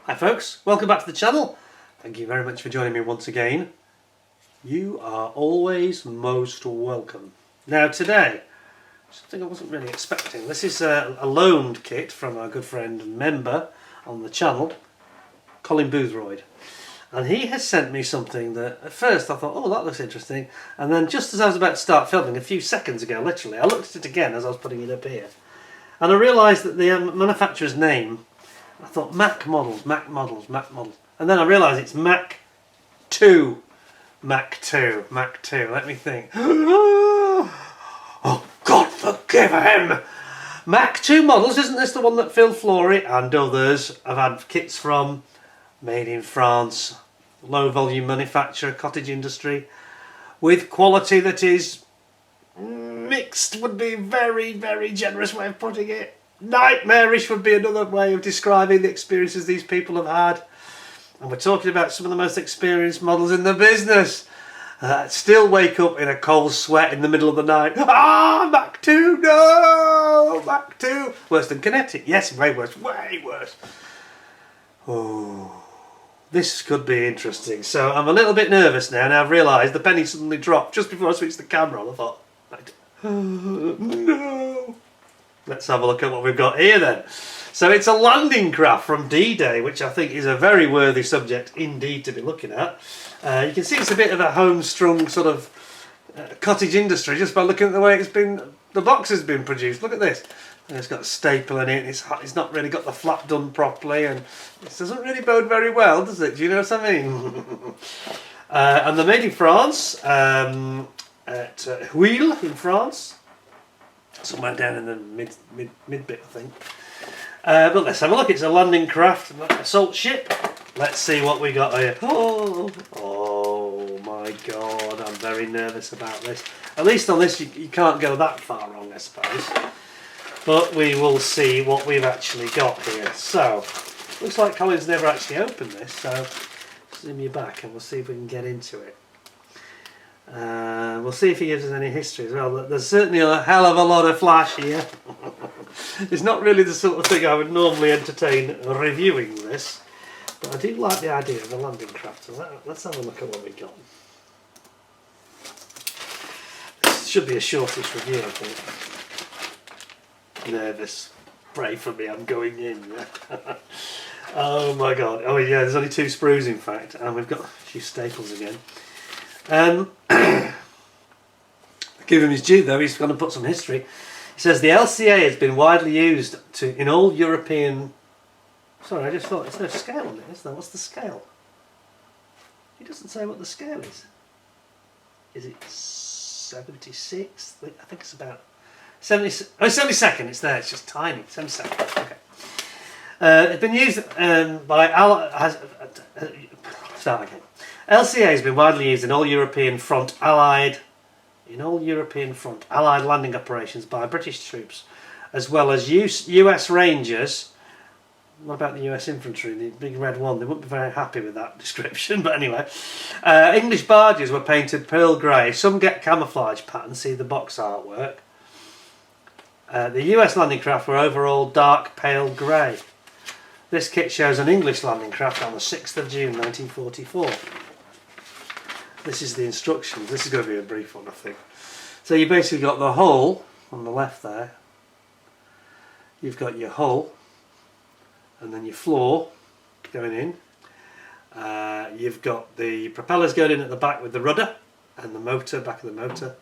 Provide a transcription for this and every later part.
Hi folks, welcome back to the channel. Thank you very much for joining me once again. You are always most welcome. Now today, something I wasn't really expecting. This is a loaned kit from our good friend and member on the channel, Colin Boothroyd. And he has sent me something that at first I thought, oh, that looks interesting. And then just as I was about to start filming, a few seconds ago literally, I looked at it again as I was putting it up here. And I realised that the manufacturer's name, I thought Mach models. And then I realised it's Mach 2. Mach 2. Let me think. Oh, God forgive him! Mach 2 models, isn't this the one that Phil Flory and others have had kits from? Made in France, low volume manufacturer, cottage industry, with quality that is mixed would be a very, very generous way of putting it. Nightmarish would be another way of describing the experiences these people have had. And we're talking about some of the most experienced models in the business. Still wake up in a cold sweat in the middle of the night. Ah, Mach 2, no! Mach 2. Worse than kinetic. Yes, way worse, way worse. Oh, this could be interesting. So I'm a little bit nervous now. Now I've realised the penny suddenly dropped just before I switched the camera on. I thought, no. Let's have a look at what we've got here then. So it's a landing craft from D-Day, which I think is a very worthy subject indeed to be looking at. You can see it's a bit of a home-strung sort of cottage industry just by looking at the way the box has been produced. Look at this. And it's got a staple in it. It's not really got the flap done properly, and this doesn't really bode very well, does it? Do you know what I mean? And they're made in France, at Huil in France. Somewhere down in the mid bit, I think. But let's have a look. It's a landing craft, assault ship. Let's see what we got here. Oh my God, I'm very nervous about this. At least on this you can't go that far wrong, I suppose. But we will see what we've actually got here. So, looks like Colin's never actually opened this, so zoom you back and we'll see if we can get into it. We'll see if he gives us any history as well. There's certainly a hell of a lot of flash here. It's not really the sort of thing I would normally entertain reviewing this, but I do like the idea of the landing craft. So let's have a look at what we've got. This should be a shortish review, I think. Nervous. Pray for me, I'm going in. Oh my God. Oh yeah, there's only 2 sprues in fact, and we've got a few staples again. Give him his due though, he's going to put some history. He says the LCA has been widely used in all European... Sorry, I just thought there's no scale on it, is there? What's the scale? He doesn't say what the scale is. Is it 76? I think it's about 70... Oh, 72nd, it's there, it's just tiny. 72nd, okay. It's been used by... Start again. LCA has been widely used in all European front Allied landing operations by British troops, as well as US Rangers. What about the US infantry, the big red one? They wouldn't be very happy with that description, but anyway. English barges were painted pearl grey. Some get camouflage patterns, see the box artwork. The US landing craft were overall dark pale grey. This kit shows an English landing craft on the 6th of June 1944. This is the instructions. This is going to be a brief one, I think. So you basically got the hull on the left there. You've got your hull, and then your floor going in. You've got the propellers going in at the back with the rudder, and the motor, back of the motor.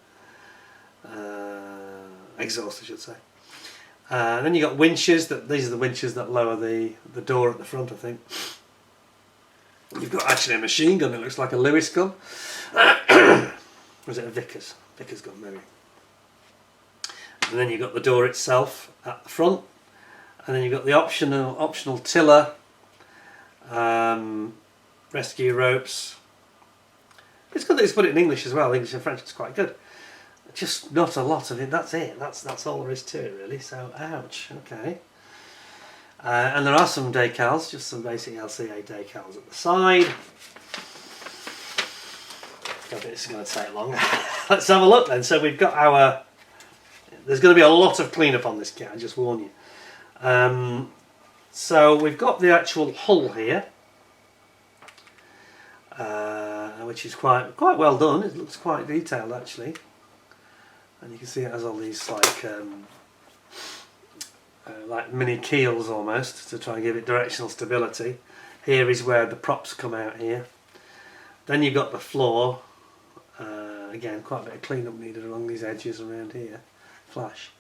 Exhaust, I should say. Then you've got winches. These are the winches that lower the door at the front, I think. You've got actually a machine gun that looks like a Lewis gun. Or is it a Vickers? Vickers gun, maybe. And then you've got the door itself at the front. And then you've got the optional tiller, rescue ropes. It's good that it's put it in English as well. English and French is quite good. Just not a lot of it. That's it. That's all there is to it, really. So, ouch. Okay. And there are some decals, just some basic LCA decals at the side. I bet this is going to take long. Let's have a look then. So we've got our... There's going to be a lot of cleanup on this kit, I just warn you. So we've got the actual hull here, which is quite well done. It looks quite detailed actually, and you can see it has all these like mini keels almost to try and give it directional stability. Here is where the props come out here. Then you've got the floor. Again, quite a bit of clean up needed along these edges around here. Flash.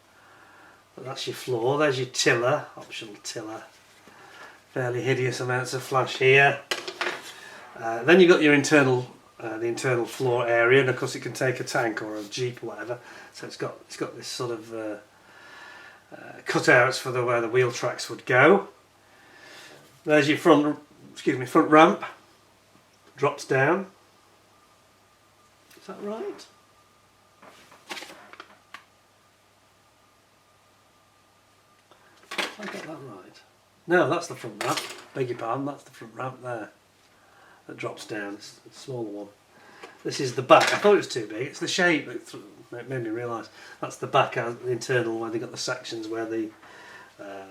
But that's your floor. There's your tiller, optional tiller. Fairly hideous amounts of flash here. Then you've got your internal, the internal floor area, and of course it can take a tank or a jeep or whatever. So it's got this sort of cutouts for where the wheel tracks would go. There's your front ramp. Drops down. Is that right? Did I get that right? No, that's the front ramp. Beg your pardon, that's the front ramp there. That drops down, it's a smaller one. This is the back. I thought it was too big. It's the shape that made me realise. That's the back, the internal, where they got the sections where the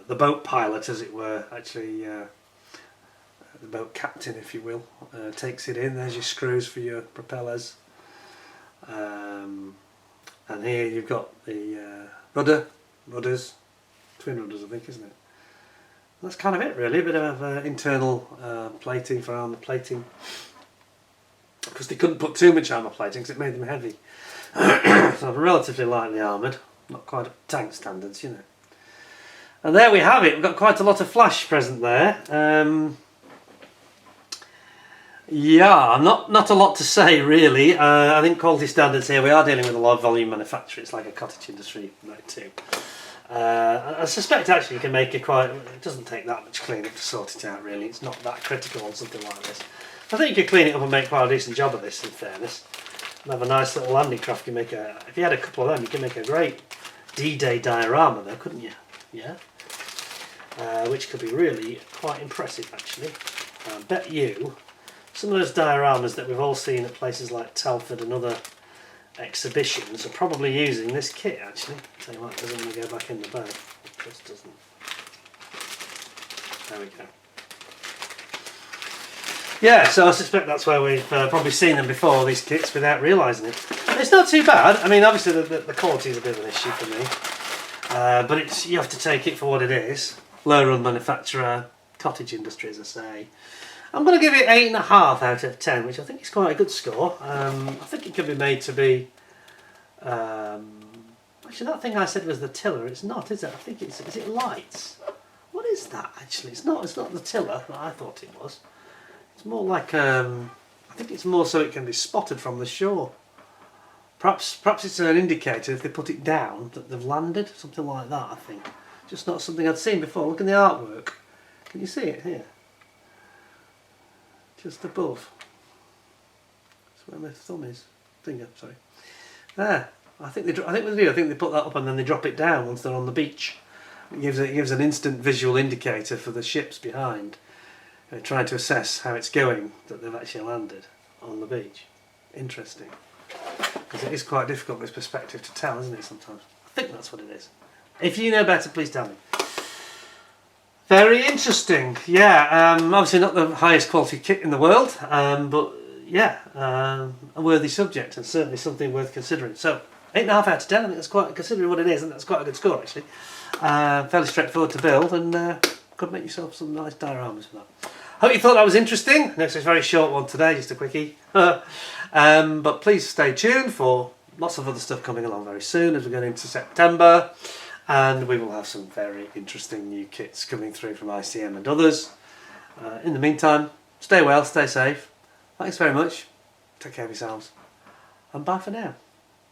boat pilot, as it were, actually the boat captain, if you will, takes it in. There's your screws for your propellers. And here you've got the rudders, twin rudders I think, isn't it? That's kind of it really, a bit of internal plating for armour plating. Because they couldn't put too much armour plating because it made them heavy. So relatively lightly armoured, not quite at tank standards, you know. And there we have it, we've got quite a lot of flash present there. Yeah, not a lot to say really. I think quality standards here, we are dealing with a large volume manufacturer. It's like a cottage industry right too. I suspect actually you can make it it doesn't take that much cleanup to sort it out really. It's not that critical on something like this. I think you could clean it up and make quite a decent job of this, in fairness. And have a nice little landing craft. If you had a couple of them, you could make a great D-Day diorama there, couldn't you? Yeah. Which could be really quite impressive actually. I bet you some of those dioramas that we've all seen at places like Telford and other exhibitions are probably using this kit actually. I'll tell you what, it doesn't want to go back in the boat. It just doesn't. There we go. Yeah, so I suspect that's where we've probably seen them before, these kits, without realising it. It's not too bad. I mean, obviously the quality is a bit of an issue for me. But you have to take it for what it is. Low-run manufacturer, cottage industry, as I say. I'm going to give it 8.5 out of 10, which I think is quite a good score. I think it could be made to be... actually, that thing I said was the tiller. It's not, is it? I think it's... Is it lights? What is that, actually? It's not the tiller that I thought it was. It's more like... I think it's more so it can be spotted from the shore. Perhaps it's an indicator if they put it down that they've landed. Something like that, I think. Just not something I'd seen before. Look at the artwork. Can you see it here? Just above. That's where my thumb is. Finger, sorry. There. I think they do. I think they put that up and then they drop it down once they're on the beach. It gives an instant visual indicator for the ships behind, trying to assess how it's going that they've actually landed on the beach. Interesting. Because it is quite difficult with perspective to tell, isn't it? Sometimes. I think that's what it is. If you know better, please tell me. Very interesting, yeah. Obviously not the highest quality kit in the world, but yeah, a worthy subject and certainly something worth considering. So 8.5 out of 10. I think that's quite, considering what it is, and that's quite a good score actually. Fairly straightforward to build, and could make yourself some nice dioramas for that. Hope you thought that was interesting. Next is a very short one today, just a quickie. But please stay tuned for lots of other stuff coming along very soon as we get into September. And we will have some very interesting new kits coming through from ICM and others. In the meantime, stay well, stay safe. Thanks very much. Take care of yourselves. And bye for now.